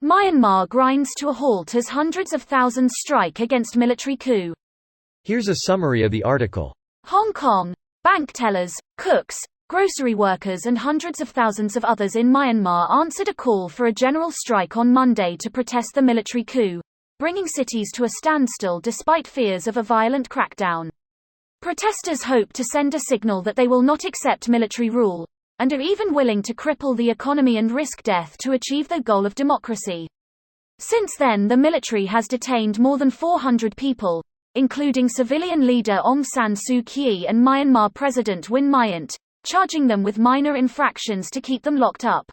Myanmar grinds to a halt as hundreds of thousands strike against military coup. Here's a summary of the article. Hong Kong. Bank tellers, cooks, grocery workers and hundreds of thousands of others in Myanmar answered a call for a general strike on Monday to protest the military coup, bringing cities to a standstill despite fears of a violent crackdown. Protesters hope to send a signal that they will not accept military rule, and are even willing to cripple the economy and risk death to achieve the goal of democracy. Since then, the military has detained more than 400 people, including civilian leader Aung San Suu Kyi and Myanmar President Win Myint, charging them with minor infractions to keep them locked up.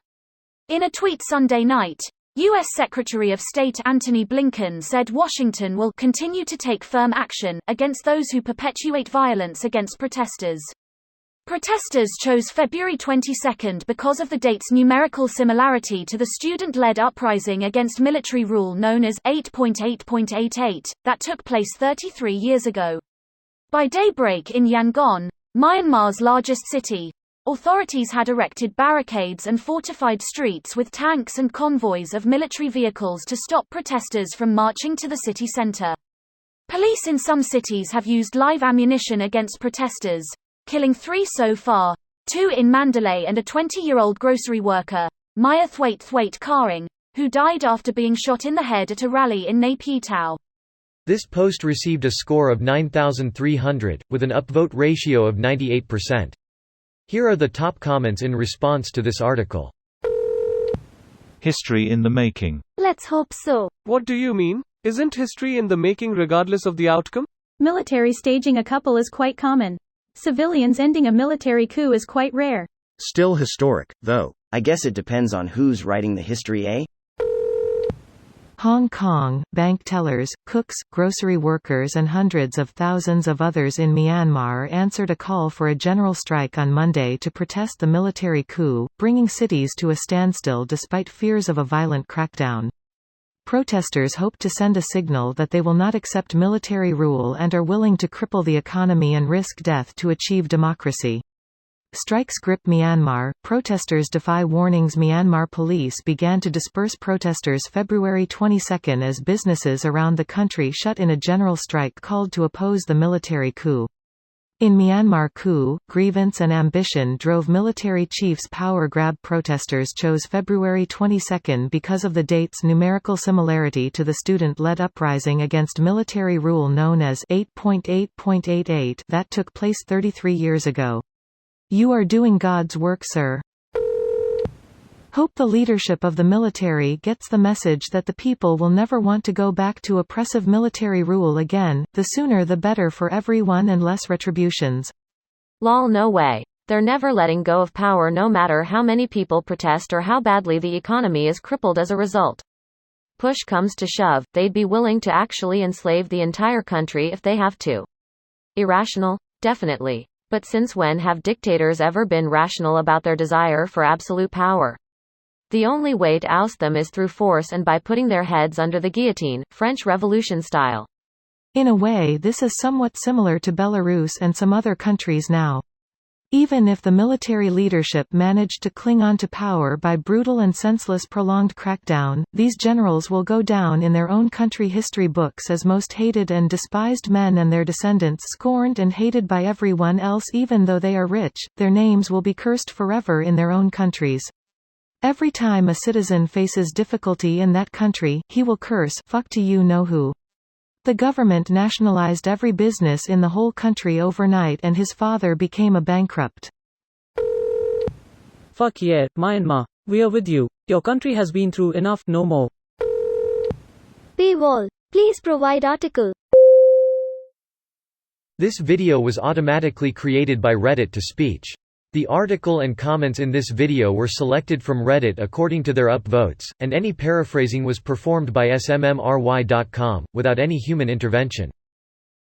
In a tweet Sunday night, U.S. Secretary of State Antony Blinken said Washington will continue to take firm action against those who perpetuate violence against protesters. Protesters chose February 22 because of the date's numerical similarity to the student-led uprising against military rule known as 8.8.88, that took place 33 years ago. By daybreak in Yangon, Myanmar's largest city, authorities had erected barricades and fortified streets with tanks and convoys of military vehicles to stop protesters from marching to the city center. Police in some cities have used live ammunition against protesters, killing 3 so far, 2 in Mandalay and a 20-year-old grocery worker, Maya Thwait Karing, who died after being shot in the head at a rally in Nay Pyi Taw. This post received a score of 9,300, with an upvote ratio of 98%. Here are the top comments in response to this article. History in the making. Let's hope so. What do you mean? Isn't history in the making regardless of the outcome? Military staging a couple is quite common. Civilians ending a military coup is quite rare. Still historic, though. I guess it depends on who's writing the history, eh? Hong Kong. Bank tellers, cooks, grocery workers and hundreds of thousands of others in Myanmar answered a call for a general strike on Monday to protest the military coup, bringing cities to a standstill despite fears of a violent crackdown. Protesters hope to send a signal that they will not accept military rule and are willing to cripple the economy and risk death to achieve democracy. Strikes grip Myanmar. Protesters defy warnings. Myanmar police began to disperse protesters February 22 as businesses around the country shut in a general strike called to oppose the military coup. In Myanmar, coup, grievance and ambition drove military chiefs power grab. Protesters chose February 22 because of the date's numerical similarity to the student-led uprising against military rule known as 8.8.88 that took place 33 years ago. You are doing God's work, sir. Hope the leadership of the military gets the message that the people will never want to go back to oppressive military rule again, the sooner the better for everyone and less retributions. Lol, no way. They're never letting go of power no matter how many people protest or how badly the economy is crippled as a result. Push comes to shove, they'd be willing to actually enslave the entire country if they have to. Irrational? Definitely. But since when have dictators ever been rational about their desire for absolute power? The only way to oust them is through force and by putting their heads under the guillotine, French Revolution style. In a way, this is somewhat similar to Belarus and some other countries now. Even if the military leadership managed to cling on to power by brutal and senseless prolonged crackdown, these generals will go down in their own country history books as most hated and despised men, and their descendants scorned and hated by everyone else. Even though they are rich, their names will be cursed forever in their own countries. Every time a citizen faces difficulty in that country, he will curse, "Fuck to you know who." The government nationalized every business in the whole country overnight and his father became a bankrupt. Fuck yeah, Myanmar. We are with you. Your country has been through enough, no more. Paywall. Please provide article. This video was automatically created by Reddit to speech. The article and comments in this video were selected from Reddit according to their upvotes, and any paraphrasing was performed by smmry.com, without any human intervention.